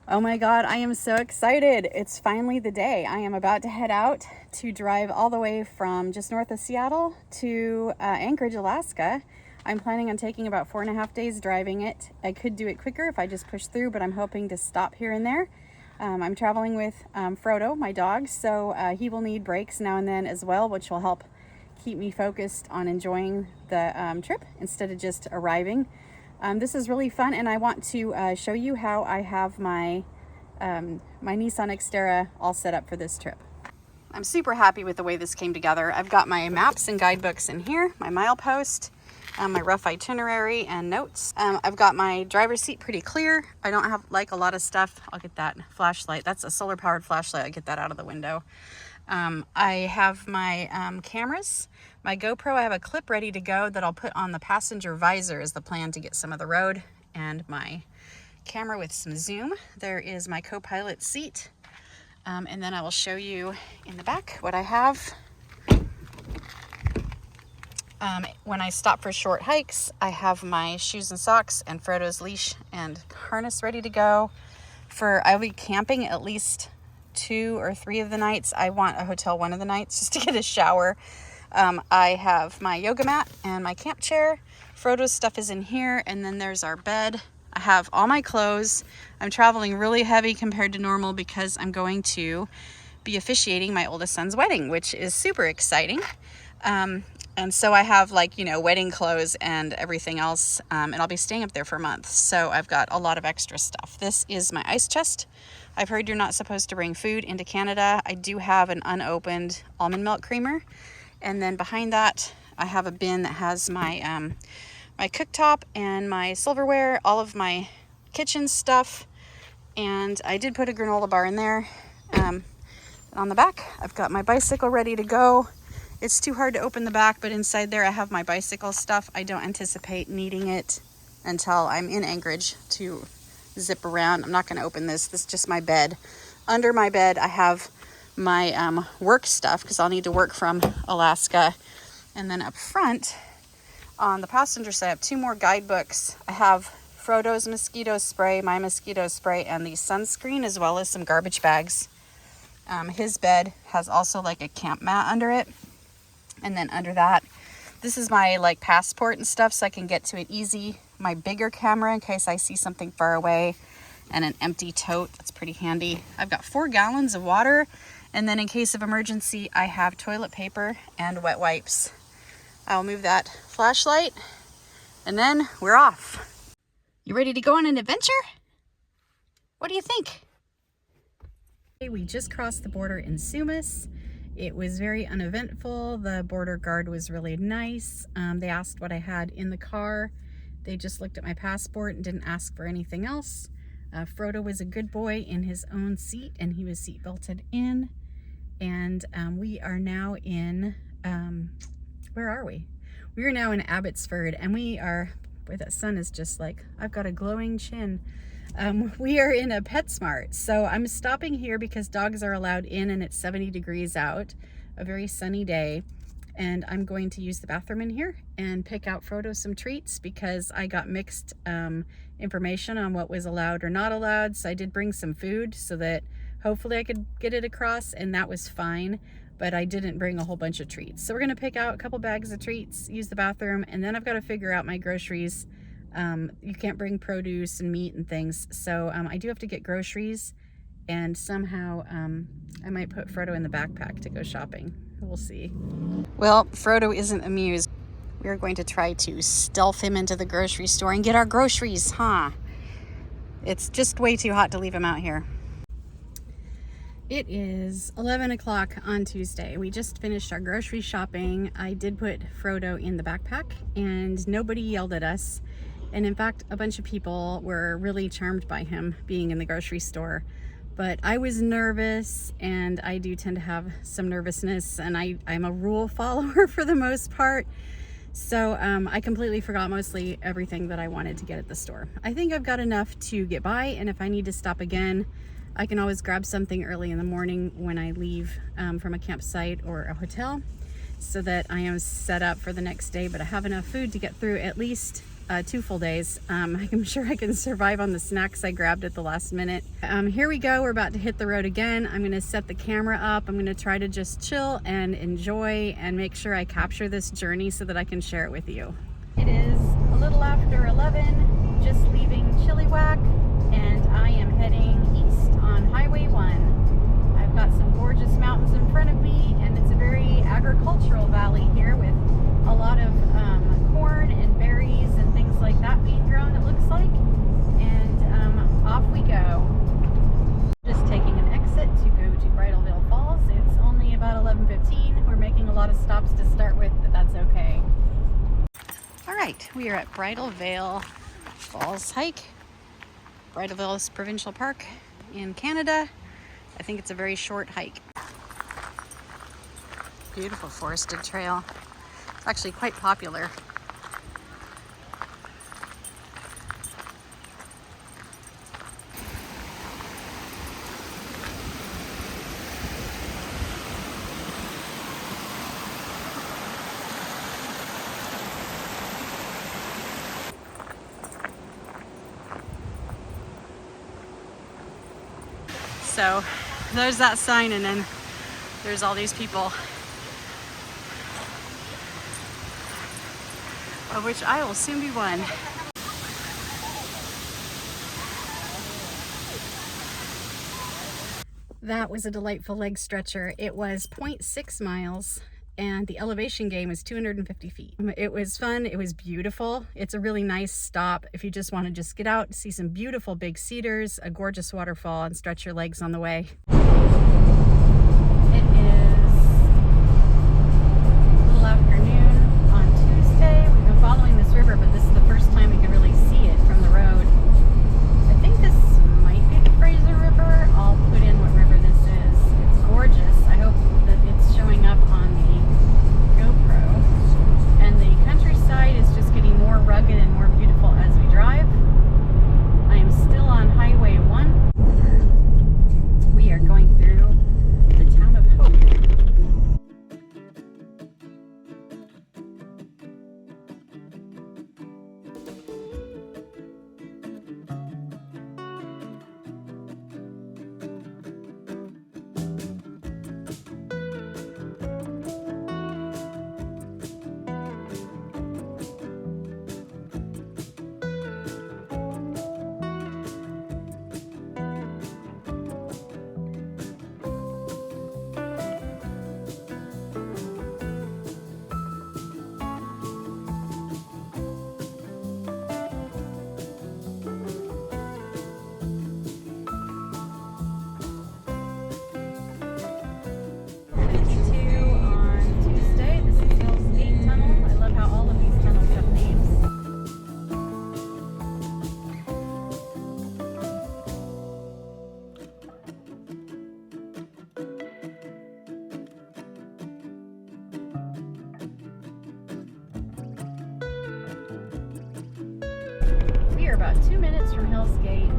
Oh my God, I am so excited. It's finally the day. I am about to head out to drive all the way from just north of Seattle to Anchorage, Alaska. I'm planning on taking about 4.5 days driving it. I could do it quicker if I just push through, but I'm hoping to stop here and there. I'm traveling with Frodo, my dog, so he will need breaks now and then as well, which will help keep me focused on enjoying the trip instead of just arriving. This is really fun, and I want to show you how I have my my Nissan XTerra all set up for this trip. I'm super happy with the way this came together. I've got my maps and guidebooks in here, my milepost, my rough itinerary and notes. I've got my driver's seat pretty clear. I don't have like a lot of stuff. I'll get that flashlight. That's a solar powered flashlight. I'll get that out of the window. I have my cameras. My GoPro, I have a clip ready to go that I'll put on the passenger visor is the plan to get some of the road, and my camera with some zoom. There is my co-pilot seat. And then I will show you in the back what I have. When I stop for short hikes, I have my shoes and socks and Frodo's leash and harness ready to go. I'll be camping at least 2 or 3 of the nights. I want a hotel one of the nights just to get a shower. I have my yoga mat and my camp chair. Frodo's stuff is in here, and then there's our bed. I have all my clothes. I'm traveling really heavy compared to normal because I'm going to be officiating my oldest son's wedding, which is super exciting. And so I have wedding clothes and everything else, and I'll be staying up there for a month. So I've got a lot of extra stuff. This is my ice chest. I've heard you're not supposed to bring food into Canada. I do have an unopened almond milk creamer. And then behind that, I have a bin that has my my cooktop and my silverware, all of my kitchen stuff. And I did put a granola bar in there. On the back, I've got my bicycle ready to go. It's too hard to open the back, but inside there I have my bicycle stuff. I don't anticipate needing it until I'm in Anchorage to zip around. I'm not going to open this. This is just my bed. Under my bed, I have my work stuff because I'll need to work from Alaska. And then up front on the passenger side, I have 2 more guidebooks. I have Frodo's mosquito spray, my mosquito spray, and the sunscreen, as well as some garbage bags. His bed has also like a camp mat under it. And then under that, this is my passport and stuff, so I can get to it easy. My bigger camera in case I see something far away, and an empty tote. That's pretty handy. I've got 4 gallons of water. And then in case of emergency, I have toilet paper and wet wipes. I'll move that flashlight, and then we're off. You ready to go on an adventure? What do you think? We just crossed the border in Sumas. It was very uneventful. The border guard was really nice. They asked what I had in the car. They just looked at my passport and didn't ask for anything else. Frodo was a good boy in his own seat, and he was seat belted in. And we are now in, where are we? We are now in Abbotsford, and we are, boy, that sun is just like, I've got a glowing chin. We are in a PetSmart. So I'm stopping here because dogs are allowed in, and it's 70 degrees out, a very sunny day. And I'm going to use the bathroom in here and pick out Frodo some treats because I got mixed information on what was allowed or not allowed. So I did bring some food so that hopefully I could get it across, and that was fine, but I didn't bring a whole bunch of treats. So we're gonna pick out a couple bags of treats, use the bathroom, and then I've got to figure out my groceries. You can't bring produce and meat and things. So I do have to get groceries, and somehow I might put Frodo in the backpack to go shopping. We'll see. Well, Frodo isn't amused. We're going to try to stealth him into the grocery store and get our groceries, huh? It's just way too hot to leave him out here. It is 11 o'clock on Tuesday. We just finished our grocery shopping. I did put Frodo in the backpack, and nobody yelled at us. And in fact, a bunch of people were really charmed by him being in the grocery store. But I was nervous, and I do tend to have some nervousness, and I'm a rule follower for the most part. So I completely forgot mostly everything that I wanted to get at the store. I think I've got enough to get by, and if I need to stop again, I can always grab something early in the morning when I leave from a campsite or a hotel, so that I am set up for the next day. But I have enough food to get through at least 2 full days. I'm sure I can survive on the snacks I grabbed at the last minute. Here we go. We're about to hit the road again. I'm going to set the camera up. I'm going to try to just chill and enjoy and make sure I capture this journey so that I can share it with you. It is a little after 11, just leaving Chilliwack, and I am heading east on Highway 1. I've got some gorgeous mountains in front of me, and it's a very agricultural valley here with a lot of corn and berries and things like that being grown, it looks like. And off we go. Just taking an exit to go to Bridal Falls. It's only about 11:15. We're making a lot of stops to start with, but that's okay. All right, we are at Bridal Falls hike. Bridal is Provincial Park in Canada. I think it's a very short hike. Beautiful forested trail. It's actually quite popular. So there's that sign, and then there's all these people, of which I will soon be one. That was a delightful leg stretcher. It was 0.6 miles and the elevation gain is 250 feet. It was fun. It was beautiful. It's a really nice stop if you just want to just get out, see some beautiful big cedars, a gorgeous waterfall, and stretch your legs on the way. It is a little afternoon on Tuesday. We've been following this river, but this is the first time we can really see it from the road. I think this might be the Fraser River. I'll put in what river this is. It's gorgeous. I hope that it's showing up on the GoPro. And the countryside is just getting more rugged and more beautiful as we drive. I am still on Highway 1. We are going through the town of Hope. About 2 minutes from Hells Gate.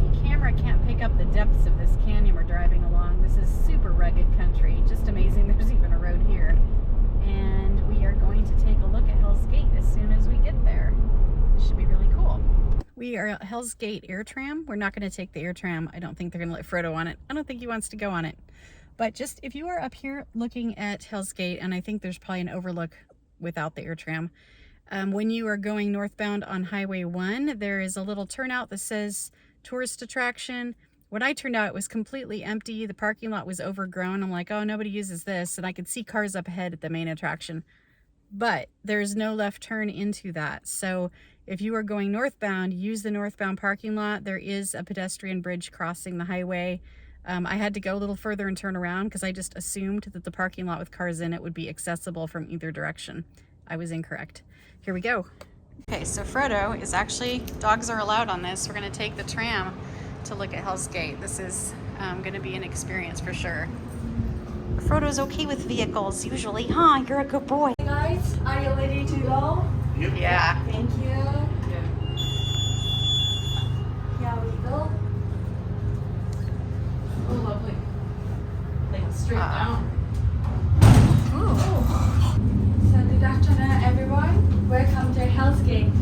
The camera can't pick up the depths of this canyon we're driving along. This is super rugged country. Just amazing there's even a road here. And we are going to take a look at Hells Gate as soon as we get there. This should be really cool. We are at Hells Gate Air Tram. We're not going to take the air tram. I don't think they're going to let Frodo on it. I don't think he wants to go on it. But just if you are up here looking at Hells Gate, and I think there's probably an overlook without the air tram, when you are going northbound on Highway 1, there is a little turnout that says tourist attraction. When I turned out, it was completely empty. The parking lot was overgrown. I'm like, oh, nobody uses this. And I could see cars up ahead at the main attraction. But there's no left turn into that. So if you are going northbound, use the northbound parking lot. There is a pedestrian bridge crossing the highway. I had to go a little further and turn around because I just assumed that the parking lot with cars in it would be accessible from either direction. I was incorrect. Here we go. Okay, so Frodo is actually, dogs are allowed on this. We're going to take the tram to look at Hells Gate. This is going to be an experience for sure. Frodo's okay with vehicles usually, huh? You're a good boy. Hey guys, are you ready to go? Yep. Yeah. Thank you. Yeah. Here we go. Oh, lovely. Like straight down. So good afternoon everyone. Welcome to Hells Gate.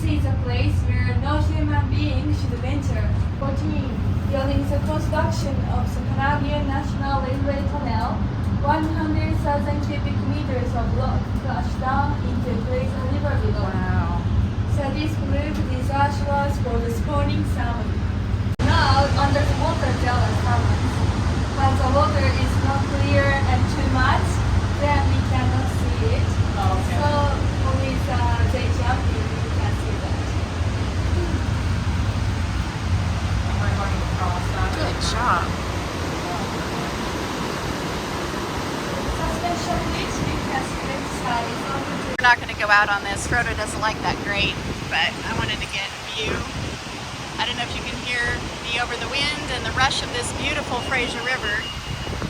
is a place where no human being should venture. 14. During the construction of the Canadian National Railway Tunnel, 100,000 cubic meters of rock flushed down into Fraser River below. Wow. So this group researchers for the spawning salmon. Now, under the water there are salmons. When the water is not clear and too much, then we cannot see it. Oh, okay. So with they jumping, you can see that. We're going across that. Good job. Suspension bridge, you can see left side is open to. We're not going to go out on this. Frodo doesn't like that grate, but I wanted to get a view. I don't know if you can hear me over the wind and the rush of this beautiful Fraser River,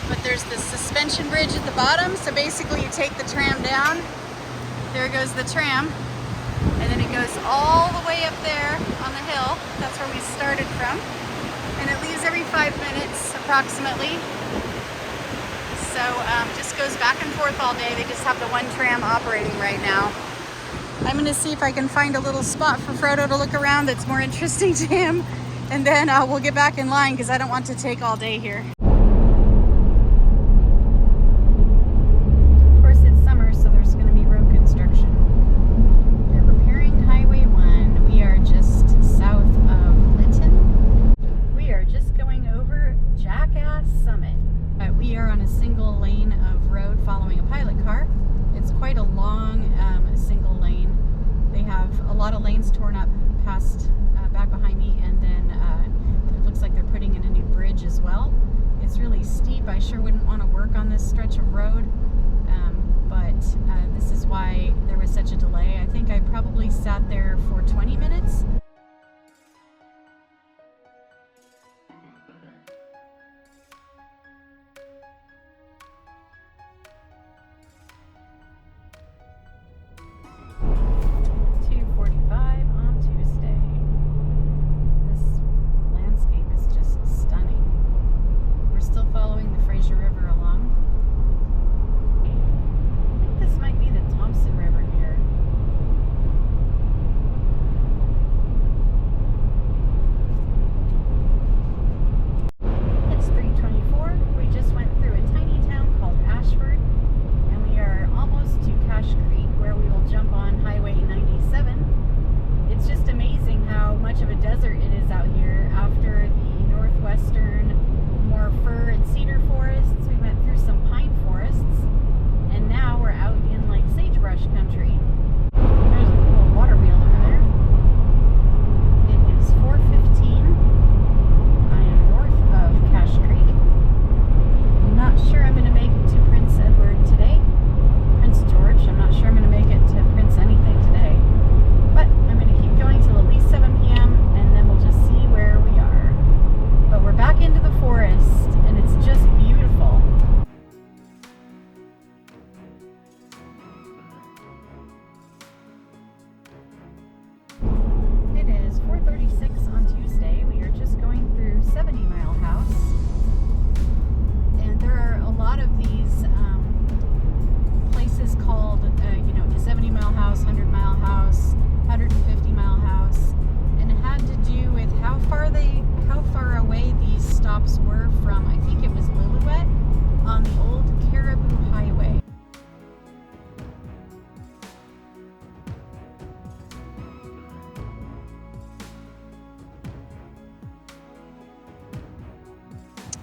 but there's this suspension bridge at the bottom. So basically you take the tram down, there goes the tram, and then it goes all the way up there on the hill. That's where we started from. And it leaves every 5 minutes approximately. So just goes back and forth all day. They just have the one tram operating right now. I'm gonna see if I can find a little spot for Frodo to look around that's more interesting to him. And then we'll get back in line because I don't want to take all day here. Of course it's summer, so there's gonna be road construction. They're repairing Highway 1. We are just south of Lytton. We are just going over Jackass Summit. We are on a single lane of road following a pilot car. It's quite a long single lane. They have a lot of lanes torn up past back behind me, and then it looks like they're putting in a new bridge as well. It's really steep. I sure wouldn't want to work on this stretch of road, but this is why there was such a delay. I think I probably sat there for 20 minutes.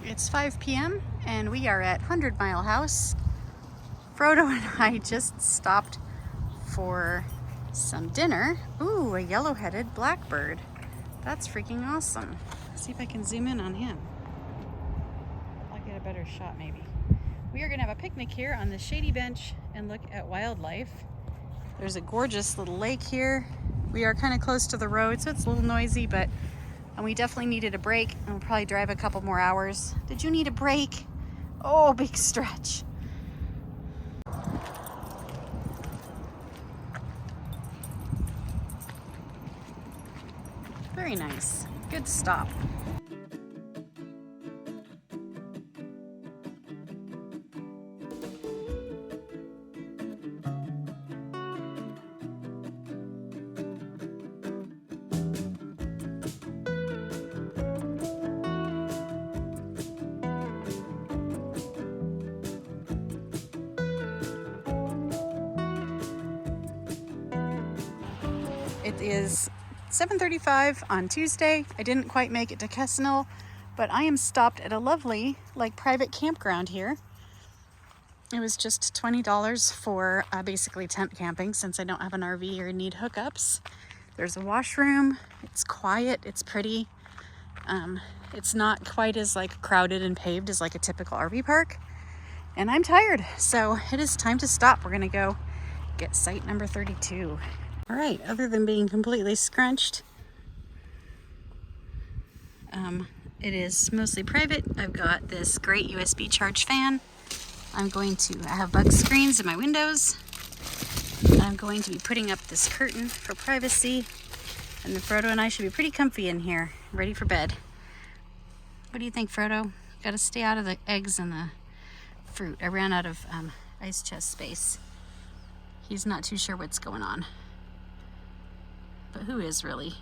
It's 5 p.m. and we are at 100 Mile House. Frodo and I just stopped for some dinner. Ooh, a yellow-headed blackbird. That's freaking awesome. Let's see if I can zoom in on him. I'll get a better shot maybe. We are gonna have a picnic here on the shady bench and look at wildlife. There's a gorgeous little lake here. We are kind of close to the road, so it's a little noisy, but we definitely needed a break, and we'll probably drive a couple more hours. Did you need a break? Oh, big stretch. Very nice. Good stop. It is 7:35 on Tuesday. I didn't quite make it to Kessenil, but I am stopped at a lovely, like, private campground here. It was just $20 for basically tent camping since I don't have an RV or need hookups. There's a washroom. It's quiet. It's pretty. It's not quite as like crowded and paved as like a typical RV park. And I'm tired, so it is time to stop. We're gonna go get site number 32. All right, other than being completely scrunched, it is mostly private. I've got this great USB charge fan. I have bug screens in my windows. And I'm going to be putting up this curtain for privacy. And then Frodo and I should be pretty comfy in here, ready for bed. What do you think, Frodo? Gotta stay out of the eggs and the fruit. I ran out of ice chest space. He's not too sure what's going on. But who is really?